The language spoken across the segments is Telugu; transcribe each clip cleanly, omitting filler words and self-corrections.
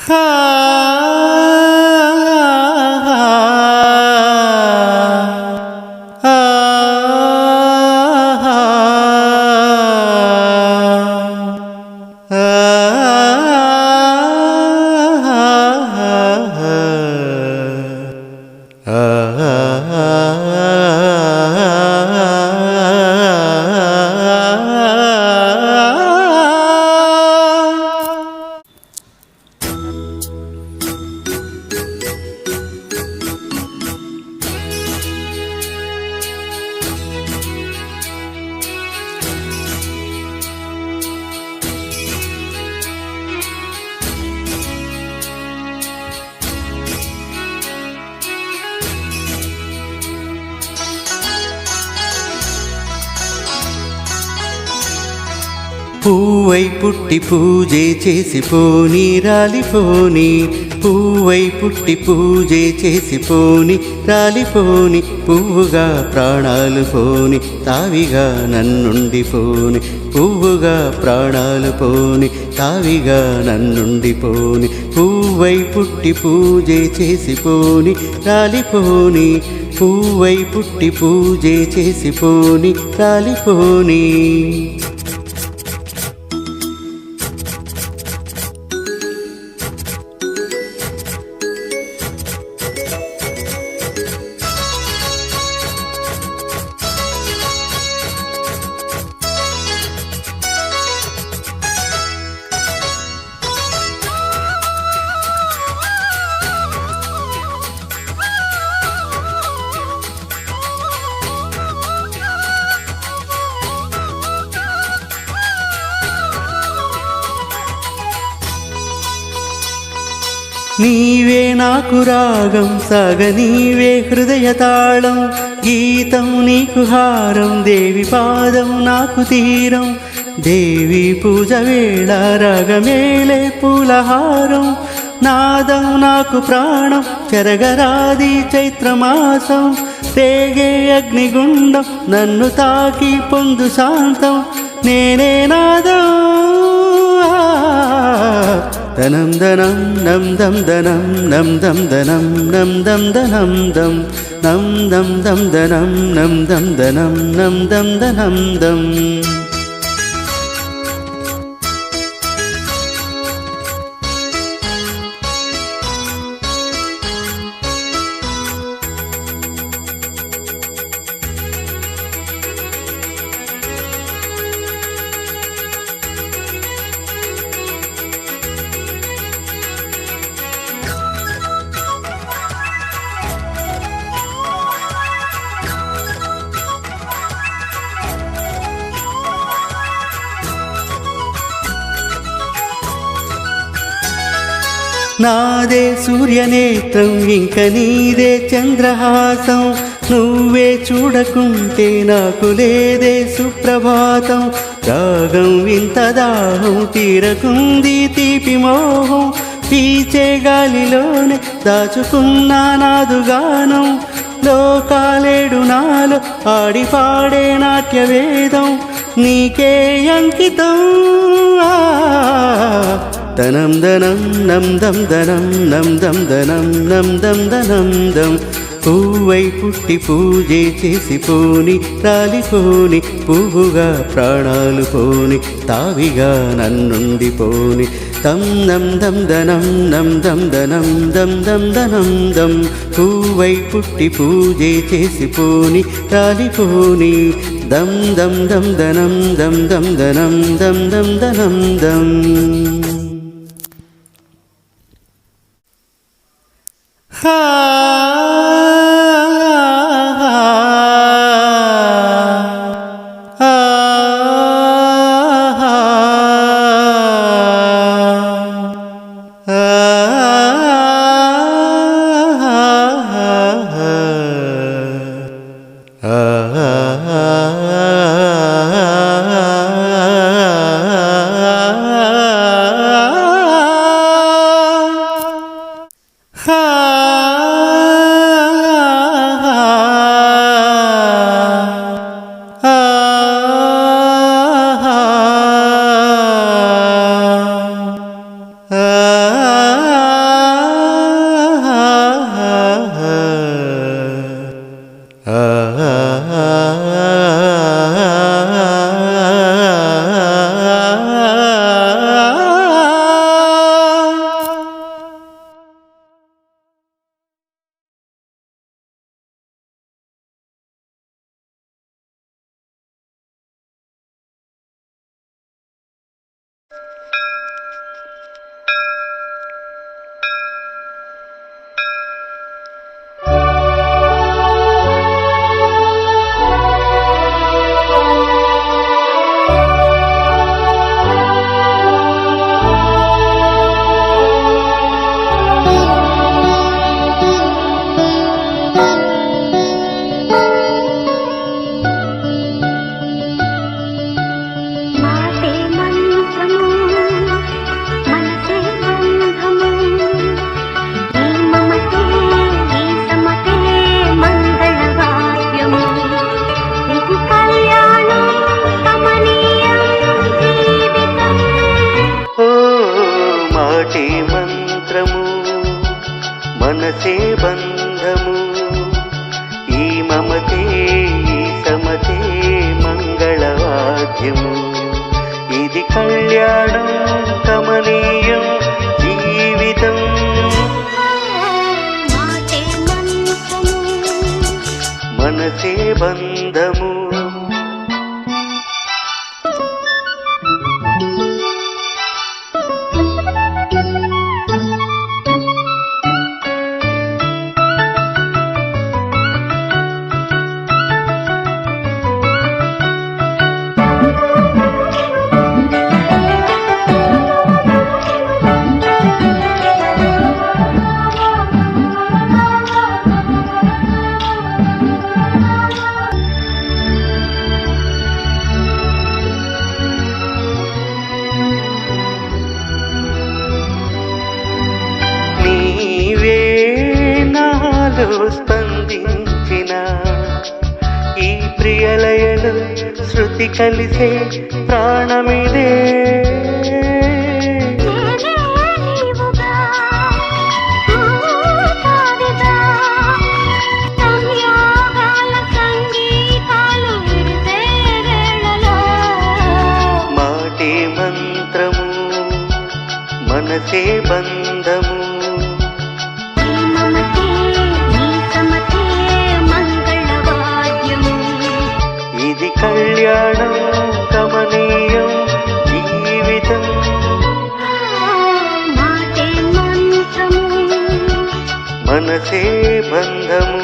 హా పువ్వై పుట్టి పూజే చేసిపోని రాలిపోని, పువ్వై పుట్టి పూజే చేసిపోని రాలిపోని, పువ్వుగా ప్రాణాలు పోని తావిగా నన్నుండిపోని, పువ్వుగా ప్రాణాలు పోని తావిగా నన్నుండిపోని, పువ్వై పుట్టి పూజే చేసిపోని రాలిపోని, పువ్వై పుట్టి పూజే చేసిపోని రాలిపోని. నీవే నాకు రాగం సాగ నీవే హృదయ తాళం, గీతం నీకు హారం దేవి పాదం నాకు తీరం, దేవి పూజ వేళ రాగమేలే పూలహారం, నాదం నాకు ప్రాణం చెరగరాది చైత్రమాసం, రేగే అగ్నిగుండం నన్ను తాకి పొందు శాంతం, నేనే నాదం దనం దనం నం దం దనం నం దం దనం నం దం దనం దం నం దం దం దనం నం దం దనం నం దం దనం దం. నాదే సూర్యనేత్రం ఇంక నీదే చంద్రహాసం, నువ్వే చూడకుంటే నాకు లేదే సుప్రభాతం, రాగం వింత దాహం తీరకుంది తీపి మోహం, పీచే గాలిలోనే దాచుకున్నా నాదుగానం, లోకాలేడు నాలో ఆడి పాడే నాట్యవేదం, నీకే అంకితం దనం దనం నం దం దనం నం దం దనం నం దం దనం దం, పువ్వై పుట్టి పూజే చేసిపోని రాలిపోని, పువ్వుగా ప్రాణాలు పోని తావిగా నన్నుండిపోని, తం నం దం దనం నం దం దనం దం దం దనం దం, పువ్వై పుట్టి పూజే చేసిపోని రాలిపోని, దం దం దం దనం దం దం దనం దం దం దనం దం. హా ఆ మాటే మంత్రము మనసే బంధము ఈ మమతే ఈ సమతే మంగళవాద్యము ఇది కళ్యాణం కమనీయం జీవితం మాటే మంత్రము మనసే బంధము స్పందించిన ఈ ప్రియలయలు శృతి కలిసే ప్రాణమిదే మాటే మంత్రము మనసే బంధము ఇది కళ్యాణం కమనీయం జీవితం మాటే మంత్రము మనసే బంధము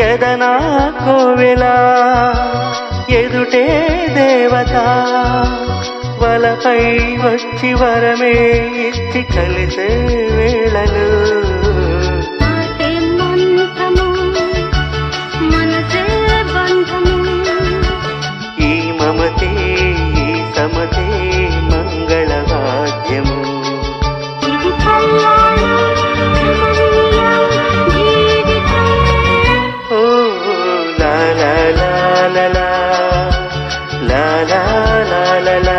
ఎదనా కోవెలా ఎదుటే దేవత వలపై వచ్చి వరమే ఇచ్చి కలిసే వేళలు మాటే మంత్రము మనసే బంధము ఈ మమతే ఈ సమతే మంగళవాద్యము ఇది కళ్యాణం కమనీయం జీవితం ఓ లా లా లా లా లా లా లా లా లా లా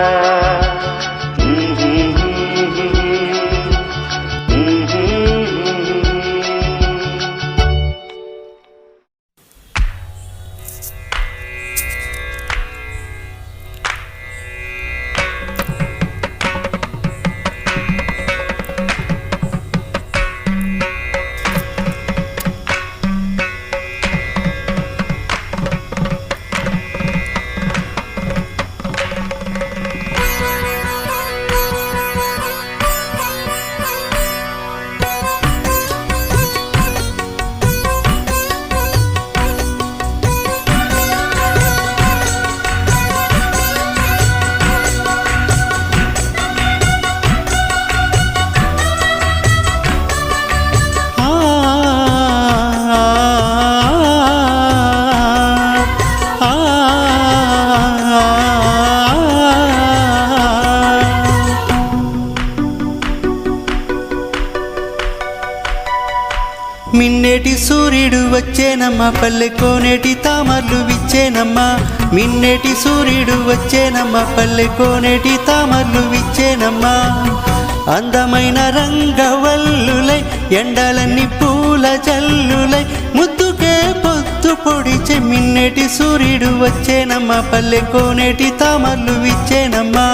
మిన్నేటి సూర్యుడు వచ్చేనమ్మా పల్లె కోనేటి తామర్లు విచ్చేనమ్మా మిన్నేటి సూర్యుడు వచ్చేనమ్మా పల్లె కోనేటి తామర్లు విచ్చేనమ్మా అందమైన రంగవల్లులై ఎండలన్నీ పూల జల్లులై ముద్దుకే పొద్దు పొడిచే మిన్నేటి సూర్యుడు వచ్చేనమ్మా పల్లె కోనేటి తామర్లు విచ్చేనమ్మా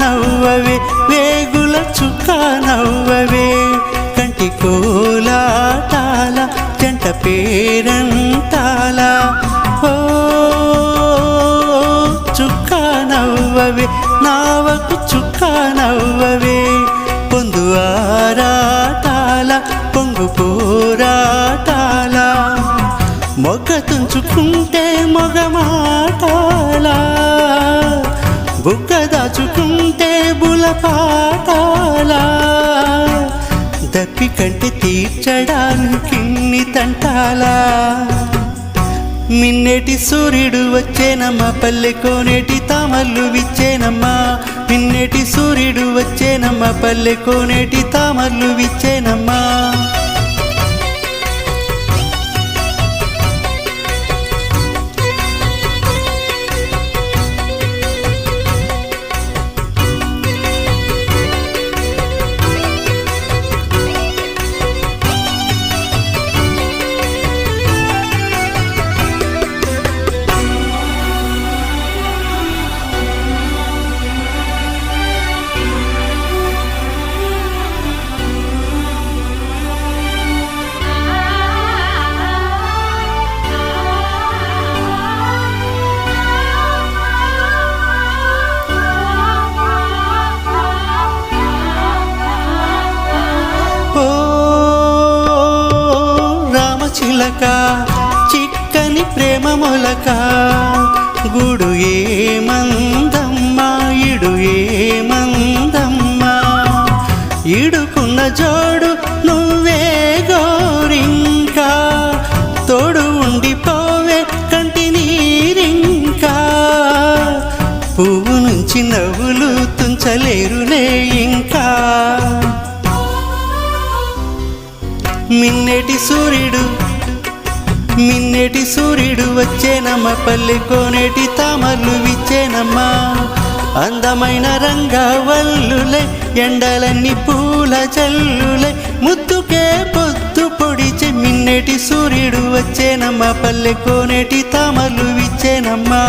నవ్వవే వేగుల చుక్క నవ్వవే కంటి కోలాటాల జంట పేరంటాల ఓ చుక్క నవ్వవే నావకు చుక్క నవ్వవే పొందు ఆరాటాల పొంగు పోరాటాల మొగ్గ తుంచుకుంటే మొగమాటాల బుగ్గ దాచుకుంటే బులపాటాల దప్పి కంటే తీర్చడానికి ఇన్ని తంటాలా మిన్నేటి సూర్యుడు వచ్చేనమ్మా పల్లె కోనేటి తామల్లు విచ్చేనమ్మా మిన్నేటి సూర్యుడు వచ్చేనమ్మా పల్లె కోనేటి తామల్లు విచ్చేనమ్మా చిలక చిక్కని ప్రేమ మొలక గుడు ఏమందమ్మా ఇడు ఏమందమ్మా ఇడుకున్న జోడు నువ్వే గోరింకా తోడు ఉండిపోవే కంటి నీరింకా పువ్వు నుంచి నవ్వులు తుంచలేరులే ఇంకా మిన్నేటి సూర్యుడు వచ్చేనమ్మా పల్లె కోనేటి తామర్లు విచ్చేనమ్మా అందమైన రంగవల్లులై ఎండలన్నీ పూల జల్లులై ముద్దుకే పొద్దు పొడిచే మిన్నేటి సూర్యుడు వచ్చేనమ్మా పల్లె కోనేటి తామర్లు విచ్చేనమ్మా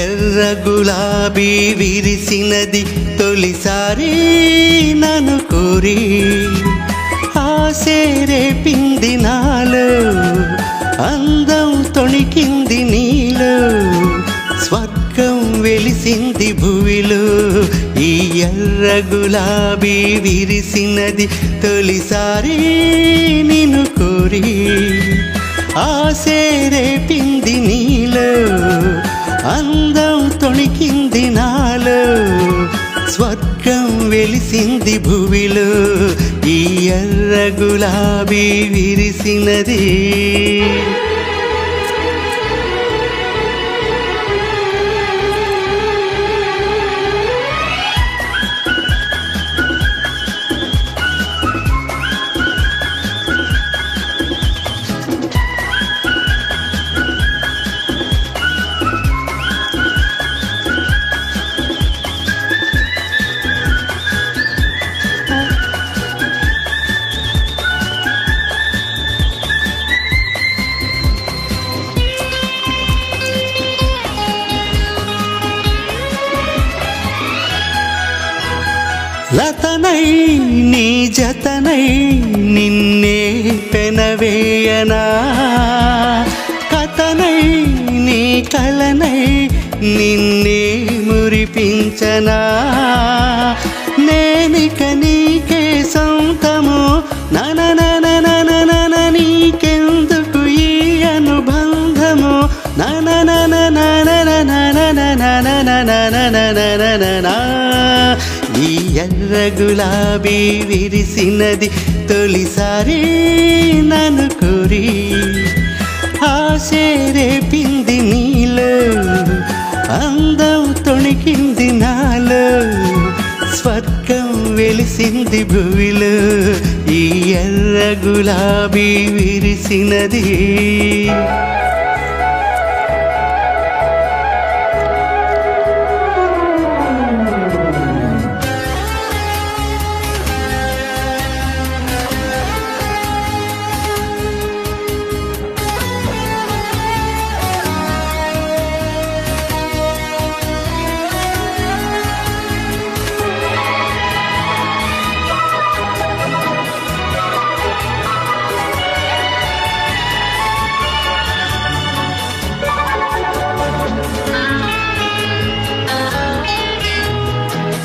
ఎర్ర గులాబీ విరిసినది తొలిసారి నన్ను కోరి ఆశే రేపింది నాలో అందం తొణికింది నీలో స్వర్గం వెలిసింది భూమిలో ఈ ఎర్ర గులాబీ విరిసినది తొలిసారి నిన్ను కోరి ఆశే రేపింది నీలో అందం తొణికింది నాలో స్వర్గం వెలిసింది భూమిలో ఈ ఎర్ర గులాబీ విరిసినది లతనై నీ జతనై నిన్నే పెనవేయనా కథనై నీ కలనై నిన్నే మురిపించనా నేనిక నీకే సొంతము నన నీకెందుకు ఈ అనుబంధము ఈ ఎర్ర గులాబీ విరిసినది తొలిసారి నన్ను కోరి ఆశే రేపింది నీలో అందం తొణికింది నాలో స్వర్గం వెలిసింది భూమిలో ఈ ఎర్ర గులాబీ విరిసినది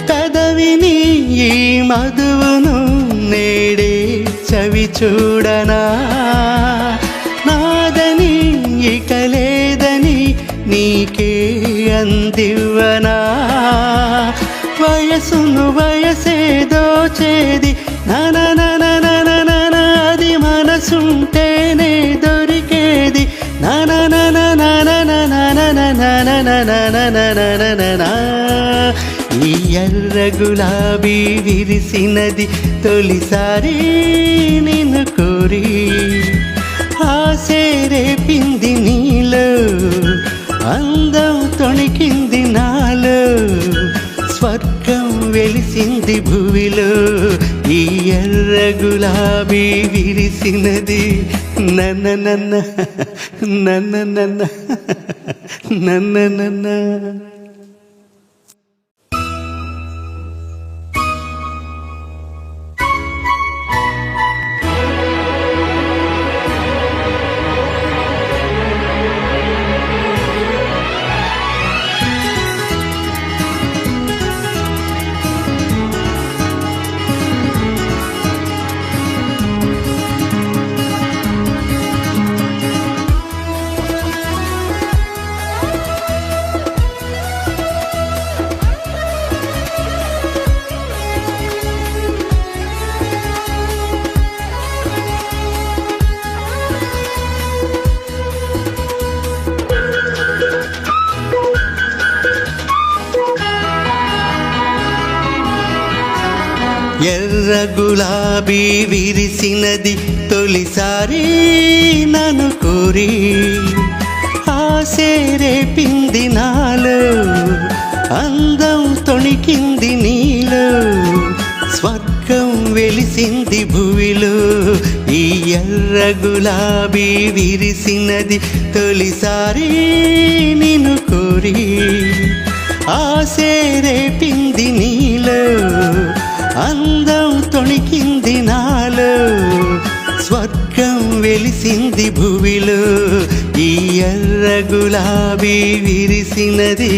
కదవిని ఈ మధువును నేడే చవి చూడనా నాదని ఇక లేదని నీకే అందివ్వనా వయసును వయసే దోచేది అది మనసుంటేనే దొరికేది ఈ ఎర్ర గులాబీ విరిసినది తొలిసారి నిన్ను కోరి ఆశే రేపింది నీలో అందం తొణికింది నాలో స్వర్గం వెలిసింది భూమిలో ఈ ఎర్ర గులాబీ విరిసినది నన్న నన్న నన్న నన్న నన్న నన్న ఎర్ర గులాబీ విరిసినది తొలిసారి నన్ను కోరి ఆశే రేపింది నాలో అందం తొణికింది నీలో స్వర్గం వెలిసింది భూమిలో ఈ ఎర్ర గులాబీ విరిసినది తొలిసారి నిన్ను కోరి ఆశే రేపింది నీలో అందం తొణికింది నాలో స్వర్గం వెలిసింది భూమిలో ఈ ఎర్ర గులాబీ విరిసినది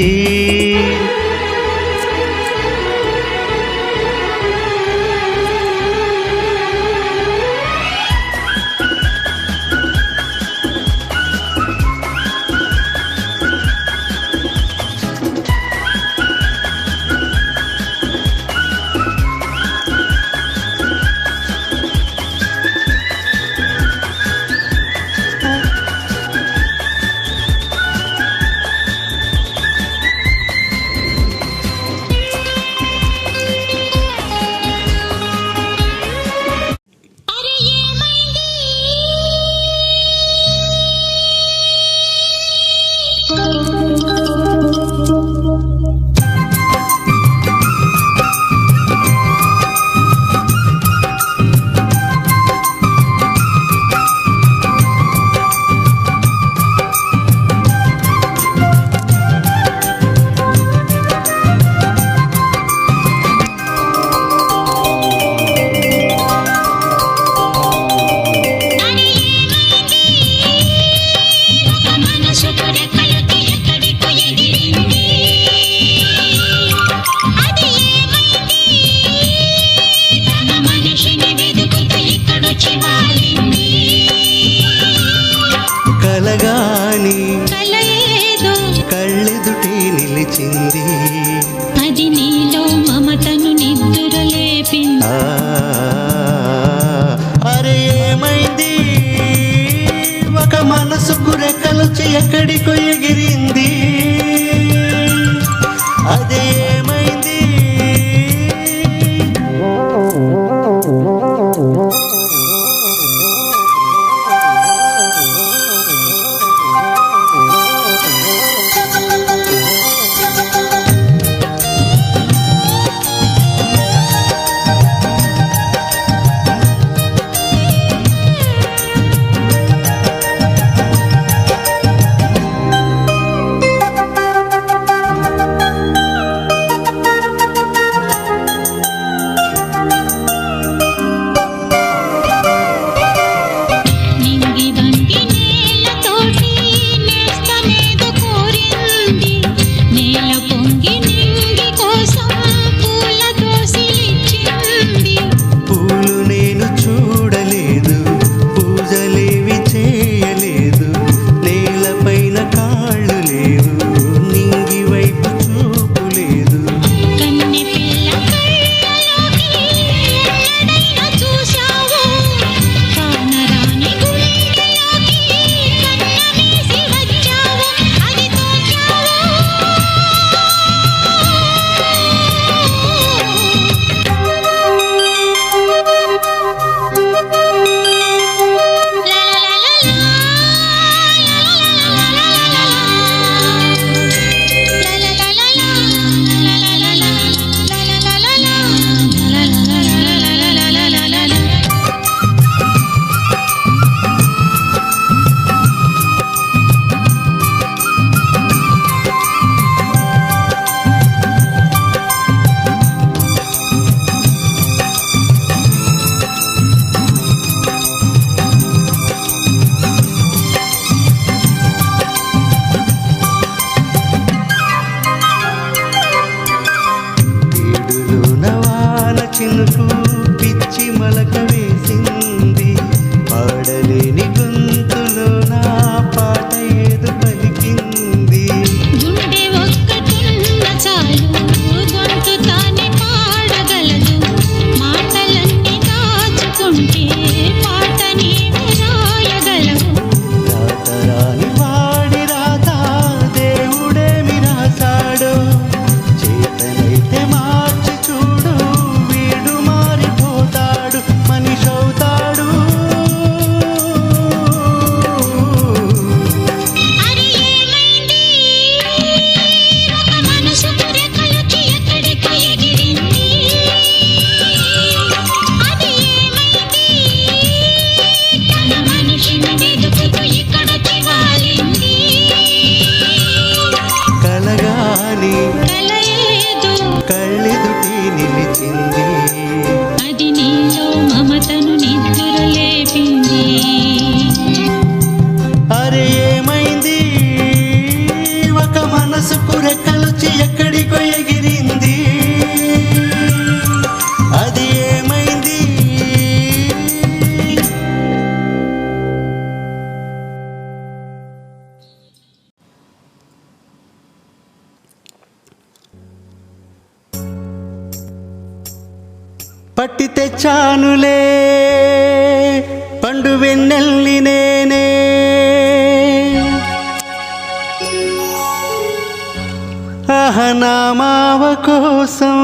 నిలిచింది. అది నీలో మమతను నిద్రలేపింది. అరే ఏమైంది, ఒక మనసుకు రెక్కలొచ్చి ఎక్కడికో ఎగిరింది. అదే ఏమైంది, చినుకు పిచ్చి మలక వేసింది. పాడలేని గొంతులో నా పాట ఏదో పలికింది. గుండె ఒక్కటున్న చాలు గొంతు తానే పాడగలదు. మాటలన్నీ దాచుకుంటే పాట నీవు రాయగలవు. రాతరాని వాడి రాత దేవుడేమి రాశాడో, చేతనైతే మార్చి చూడు, వీడు మారిపోతాడు, మనిషవుతాడు. అది ఏమైంది, ఒక మనసుకు రెక్కలొచ్చి ఎక్కడికో ఎగిరింది. అది ఏమైంది, తన మనిషిని వెతుకుతూ ఇక్కడొచ్చి వాలింది. కలగాని కల ఏదో కళ్ళెదుటి నిలిచింది. అది నీలో మమతను నిద్రలేపింది. అరే ఏమైంది, ఒక మనసుకు రెక్కలొచ్చి ఎక్కడికో ఎగిరింది. అది ఏమైంది, పట్టి తెచ్చానులే పండు వెన్నెల్ని నేనే. ఆహా నా మావ కోసం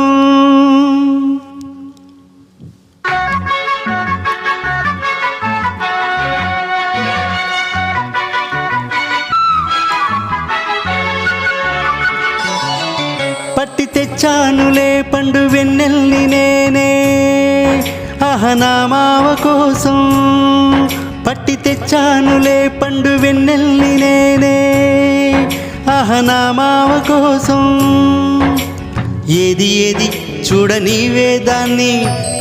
పట్టి తెచ్చానులే పండు వెన్నెల్ని నేనే. ఆహా నా మావ కోసం పట్టి తెచ్చానులే పండు వెన్నెల్ని నేనే. ఆహా నా మావ కోసం ఏది ఏది చూడనీవే దాన్ని,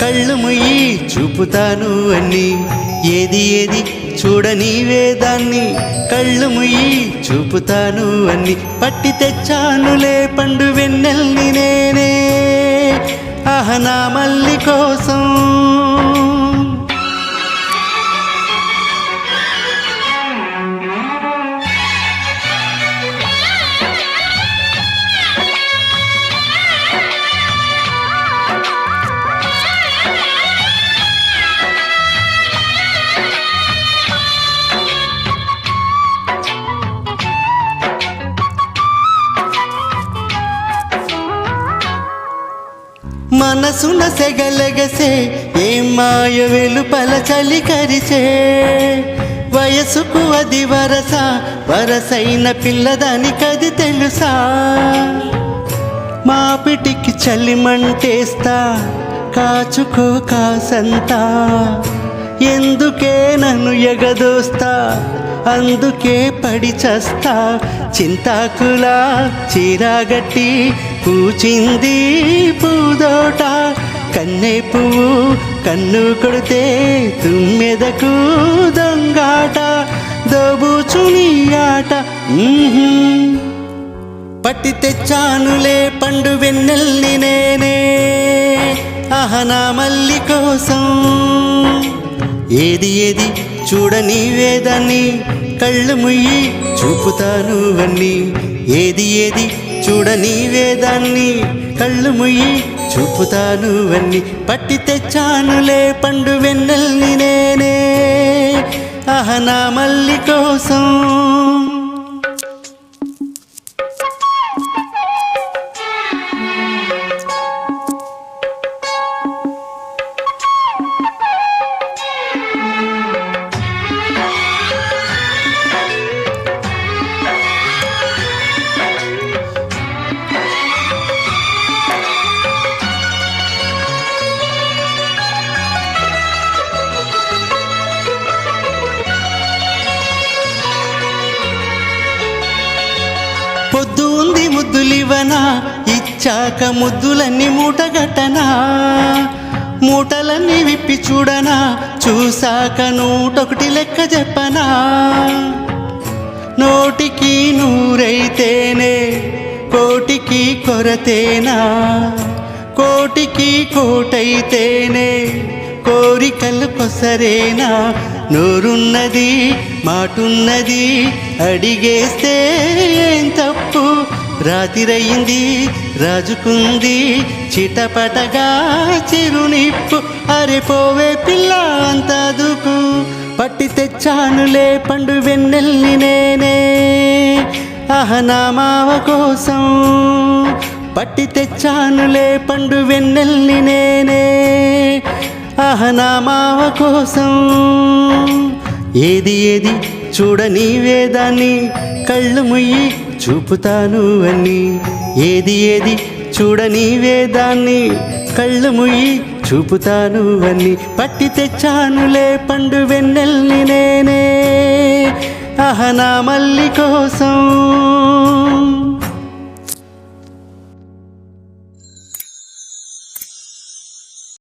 కళ్ళు ముయ్యి చూపుతాను అన్ని. ఏది ఏది చూడనీవే దాన్ని, కళ్ళు ముయ్యి చూపుతాను అన్ని. పట్టి తెచ్చానులే పండు వెన్నెల్ని నేనే. ఆహా నా మల్లి కోసం మనసున సెగలెగసే ఏం మాయ వెలుపల చలి కరిచే వయసుకు అది వరస వరసైన పిల్లదానికది తెలుసా మాపిటికి చలిమంటేస్తా కాచుకో కాసంతా ఎందుకే నన్ను ఎగదోస్తా అందుకే పడి చస్తా చింతాకులా చీరాగట్టి పూచింది పూదోట కన్నే పువ్వు కన్ను కొడితే తుమ్మెదకు దొంగాట దోబూచుని ఆట పట్టి తెచ్చానులే పండు వెన్నెల్ని నేనే ఆహనా మల్లి కోసం ఏది ఏది చూడని వేదాన్ని కళ్ళు ముయ్యి చూపుతాను వన్ని ఏది ఏది చూడని వేదాన్ని కళ్ళు ముయ్యి చూపుతాను వన్ని పట్టి తెచ్చానులే పండు వెన్నెల్ని నేనే ఆహనా మల్లి కోసం పొద్దు ఉంది ముద్దులివనా ఇచ్చాక ముద్దులన్నీ మూటగట్టనా మూటలన్నీ విప్పి చూడనా చూసాక 101 లెక్క చెప్పనా నోటికి నూరైతేనే కోటికి కొరతేనా కోటికి కోటైతేనే కోరికలు కొసరేనా నోరున్నది మాటున్నది అడిగేస్తే ఏం తప్పు రాతిరయింది రాజుకుంది చిటపటగా చిరునిప్పు అరే పోవే పిల్ల అంత దుకు పట్టి తెచ్చానులే పండు వెన్నెల్ని నేనే ఆహనా మావ కోసం పట్టి తెచ్చానులే పండు వెన్నెల్ని నేనే ఆహనా మావ కోసం ఏది ఏది చూడని వేదాన్ని కళ్ళు ముయ్యి చూపుతాను అన్ని ఏది ఏది చూడని వేదాన్ని కళ్ళు ముయ్యి చూపుతాను అన్ని పట్టి తెచ్చానులే పండు వెన్నెల్ని నేనే ఆహనా మల్లి కోసం